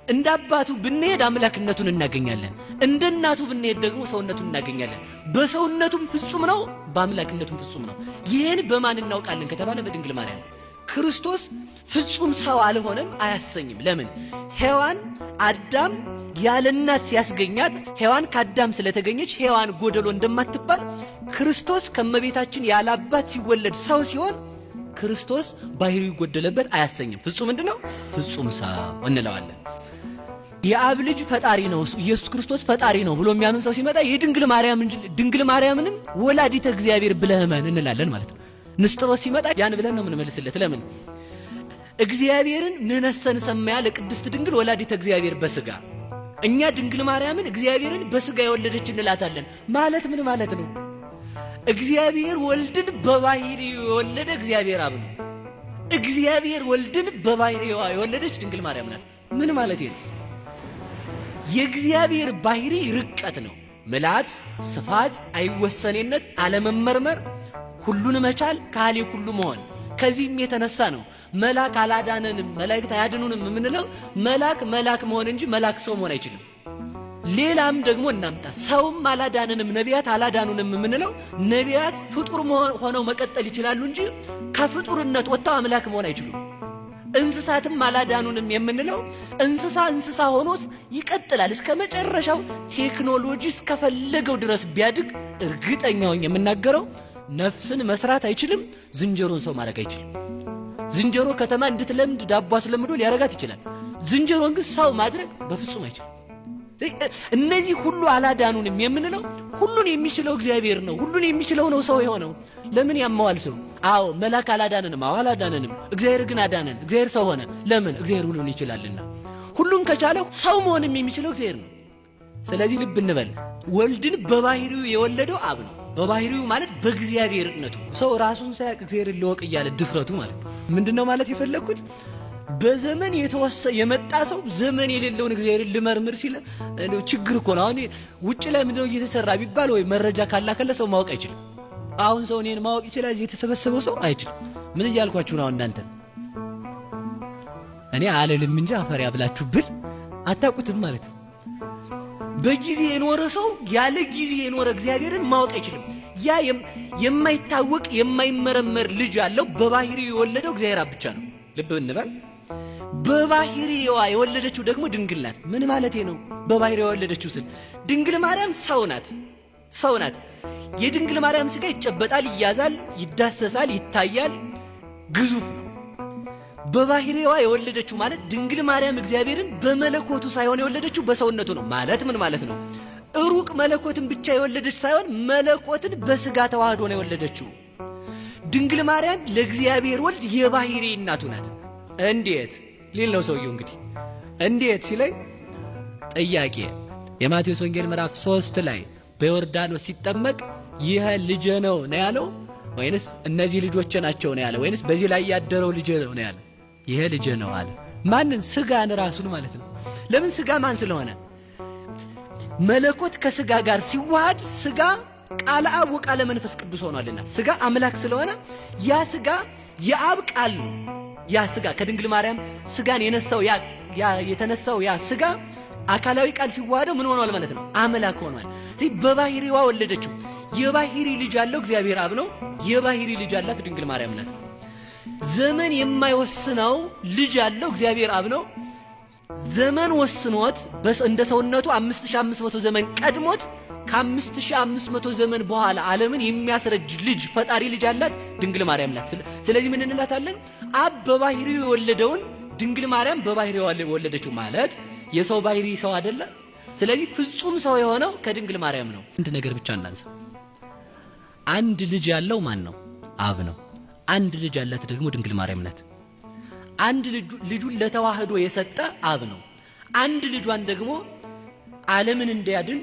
እንደ አባቱ ብንሄድ አምላክነቱን እናገኛለን፣ እንደ እናቱ ብንሄድ ደግሞ ሰውነቱን እናገኛለን። በሰውነቱም ፍጹም ነው፣ በአምላክነቱም ፍጹም ነው። ይህን በማን እናውቃለን ከተባለ በድንግል ማርያም። ክርስቶስ ፍጹም ሰው አልሆነም አያሰኝም። ለምን? ሔዋን አዳም ያለ እናት ሲያስገኛት ሔዋን ከአዳም ስለተገኘች ሔዋን ጎደሎ እንደማትባል ክርስቶስ ከመቤታችን ያለ አባት ሲወለድ ሰው ሲሆን ክርስቶስ ባህሪው ጎደለበት አያሰኝም። ፍጹም ምንድነው? ፍጹም ሰው እንለዋለን። የአብ ልጅ ፈጣሪ ነው ኢየሱስ ክርስቶስ ፈጣሪ ነው ብሎ የሚያምን ሰው ሲመጣ የድንግል ማርያም እንጂ ድንግል ማርያምንም ወላዲተ እግዚአብሔር ብለህ እመን እንላለን ማለት ነው። ንስጥሮስ ሲመጣ ያን ብለን ነው የምንመልስለት። ለምን? እግዚአብሔርን ንነሰን ሰማያ ለቅድስት ድንግል ወላዲተ እግዚአብሔር በስጋ እኛ ድንግል ማርያምን እግዚአብሔርን በስጋ የወለደች እንላታለን ማለት ምን ማለት ነው? እግዚአብሔር ወልድን በባህሪው የወለደ እግዚአብሔር አብ ነው። እግዚአብሔር ወልድን በባህሪዋ የወለደች ድንግል ማርያም ናት። ምን ማለት ነው? የእግዚአብሔር ባህሪ ርቀት ነው። ምልአት፣ ስፋት፣ አይወሰኔነት፣ አለመመርመር፣ ሁሉን መቻል፣ ካህሌ ሁሉ መሆን። ከዚህም የተነሳ ነው መልአክ አላዳነንም መላእክት አያድኑንም የምንለው። መልአክ መሆን እንጂ መልአክ ሰው መሆን አይችልም። ሌላም ደግሞ እናምጣ። ሰውም አላዳነንም ነቢያት አላዳኑንም የምንለው ነቢያት ፍጡር ሆነው መቀጠል ይችላሉ እንጂ ከፍጡርነት ወጥተው አምላክ መሆን አይችሉም። እንስሳትም አላዳኑንም የምንለው እንስሳ ሆኖስ ይቀጥላል እስከ መጨረሻው። ቴክኖሎጂ እስከፈለገው ድረስ ቢያድግ እርግጠኛው የምናገረው ነፍስን መስራት አይችልም። ዝንጀሮን ሰው ማድረግ አይችልም። ዝንጀሮ ከተማ እንድትለምድ ዳቦ አስለምዶ ሊያረጋት ይችላል። ዝንጀሮን ግን ሰው ማድረግ በፍጹም አይችልም። እነዚህ ሁሉ አላዳኑንም የምንለው ሁሉን የሚችለው እግዚአብሔር ነው። ሁሉን የሚችለው ነው ሰው የሆነው። ለምን ያመዋል ሰው? አዎ መልአክ አላዳነንም። አዎ አላዳነንም። እግዚአብሔር ግን አዳነን። እግዚአብሔር ሰው ሆነ። ለምን? እግዚአብሔር ሁሉን ይችላልና። ሁሉን ከቻለው ሰው መሆንም የሚችለው እግዚአብሔር ነው። ስለዚህ ልብ እንበል። ወልድን በባህሪው የወለደው አብ ነው። በባህሪው ማለት በእግዚአብሔርነቱ። ሰው ራሱን ሳያውቅ እግዚአብሔርን ልወቅ እያለ ድፍረቱ ማለት ነው። ምንድነው ማለት የፈለግኩት? በዘመን የመጣ ሰው ዘመን የሌለውን እግዚአብሔርን ልመርምር ሲል ችግር እኮ ነው። አሁን ውጭ ላይ ምንድነው እየተሰራ ቢባል ወይ መረጃ ካላከለ ሰው ማወቅ አይችልም። አሁን ሰው እኔን ማወቅ ይችላል፣ እዚህ የተሰበሰበው ሰው አይችልም። ምን እያልኳችሁ ነው? እናንተ እኔ አለልም እንጂ አፈር ያብላችሁ ብል አታውቁትም ማለት ነው። በጊዜ የኖረ ሰው ያለ ጊዜ የኖረ እግዚአብሔርን ማወቅ አይችልም። ያ የማይታወቅ የማይመረመር ልጅ ያለው በባህሪው የወለደው እግዚአብሔር ብቻ ነው። ልብ እንበል። በባህሪዋ የወለደችው ደግሞ ድንግል ናት። ምን ማለቴ ነው? በባህሪዋ የወለደችው ስል ድንግል ማርያም ሰው ናት። የድንግል ማርያም ስጋ ይጨበጣል፣ ይያዛል፣ ይዳሰሳል፣ ይታያል፣ ግዙፍ ነው። በባህሪዋ የወለደችው ማለት ድንግል ማርያም እግዚአብሔርን በመለኮቱ ሳይሆን የወለደችው በሰውነቱ ነው። ማለት ምን ማለት ነው? ሩቅ መለኮትን ብቻ የወለደች ሳይሆን መለኮትን በስጋ ተዋህዶ ነው የወለደችው። ድንግል ማርያም ለእግዚአብሔር ወልድ የባህሪ እናቱ ናት። እንዴት ሊል ነው ሰውየው። እንግዲህ እንዴት ሲለኝ ጥያቄ የማቴዎስ ወንጌል ምዕራፍ 3 ላይ በዮርዳኖስ ሲጠመቅ ይህ ልጄ ነው ያለው ወይንስ እነዚህ ልጆቼ ናቸው ነው ያለው? ወይንስ በዚህ ላይ ያደረው ልጄ ነው ያለው? ይሄ ልጄ ነው አለ። ማንን? ስጋን ራሱን ማለት ነው። ለምን? ስጋ ማን ስለሆነ? መለኮት ከስጋ ጋር ሲዋሃድ ስጋ ቃለ አብ ወቃለ መንፈስ ቅዱስ ሆኗልና ስጋ አምላክ ስለሆነ ያ ስጋ የአብ ቃል ነው። ያ ስጋ ከድንግል ማርያም ስጋን የተነሳው ያ ስጋ አካላዊ ቃል ሲዋሃደው ምን ሆኗል ማለት ነው? አምላክ ሆኗል። ስለዚህ በባህሪዋ ወለደችው። የባህሪ ልጅ ያለው እግዚአብሔር አብ ነው። የባህሪ ልጅ ያላት ድንግል ማርያም ናት። ዘመን የማይወስነው ልጅ ያለው እግዚአብሔር አብ ነው። ዘመን ወስኖት እንደ ሰውነቱ 5500 ዘመን ቀድሞት ከ5500 ዘመን በኋላ ዓለምን የሚያስረጅ ልጅ ፈጣሪ ልጅ ያላት ድንግል ማርያም ናት። ስለዚህ ምን እንላታለን? አብ በባህሪው የወለደውን ድንግል ማርያም በባህሪው የወለደችው ማለት የሰው ባህሪ ሰው አይደለ? ስለዚህ ፍጹም ሰው የሆነው ከድንግል ማርያም ነው። አንድ ነገር ብቻ እናንሳ። አንድ ልጅ ያለው ማን ነው? አብ ነው። አንድ ልጅ ያላት ደግሞ ድንግል ማርያም ናት። አንድ ልጁን ለተዋህዶ የሰጠ አብ ነው። አንድ ልጇን ደግሞ ዓለምን እንዲያድን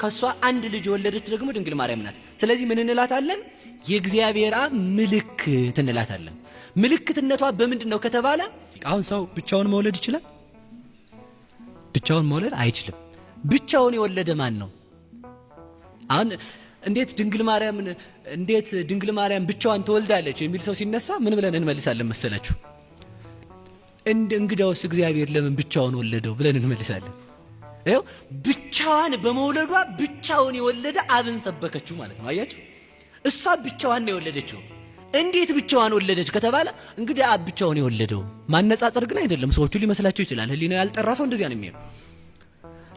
ከሷ አንድ ልጅ የወለደች ደግሞ ድንግል ማርያም ናት። ስለዚህ ምን እንላታለን? የእግዚአብሔር አብ ምልክት እንላታለን። ምልክትነቷ በምንድን ነው ከተባለ አሁን ሰው ብቻውን መውለድ ይችላል? ብቻውን መውለድ አይችልም። ብቻውን የወለደ ማን ነው? አሁን እንዴት ድንግል ማርያም ብቻዋን ትወልዳለች የሚል ሰው ሲነሳ ምን ብለን እንመልሳለን መሰላችሁ? እንግዳውስ እግዚአብሔር ለምን ብቻውን ወለደው ብለን እንመልሳለን። ይኸው ብቻዋን በመውለዷ ብቻውን የወለደ አብን ሰበከችው ማለት ነው። አያችሁ፣ እሷ ብቻዋን ነው የወለደችው። እንዴት ብቻዋን ወለደች ከተባለ እንግዲህ አብ ብቻውን የወለደው ማነጻጸር ግን አይደለም። ሰዎቹ ሊመስላቸው ይችላል። ህሊና ያልጠራ ሰው እንደዚያ ነው የሚያየው።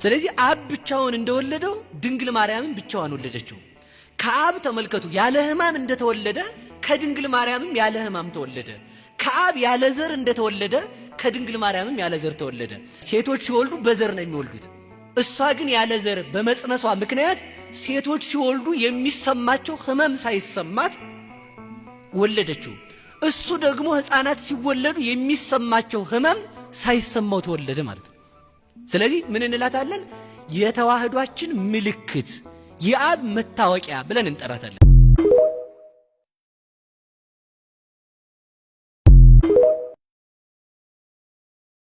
ስለዚህ አብ ብቻውን እንደወለደው ድንግል ማርያምን ብቻዋን ወለደችው። ከአብ ተመልከቱ ያለ ሕማም እንደተወለደ ከድንግል ማርያምም ያለ ሕማም ተወለደ። ከአብ ያለ ዘር እንደተወለደ ከድንግል ማርያምም ያለ ዘር ተወለደ። ሴቶች ሲወልዱ በዘር ነው የሚወልዱት። እሷ ግን ያለ ዘር በመጽነሷ ምክንያት ሴቶች ሲወልዱ የሚሰማቸው ሕመም ሳይሰማት ወለደችው። እሱ ደግሞ ሕፃናት ሲወለዱ የሚሰማቸው ሕመም ሳይሰማው ተወለደ ማለት ነው። ስለዚህ ምን እንላታለን? የተዋህዷችን ምልክት፣ የአብ መታወቂያ ብለን እንጠራታለን።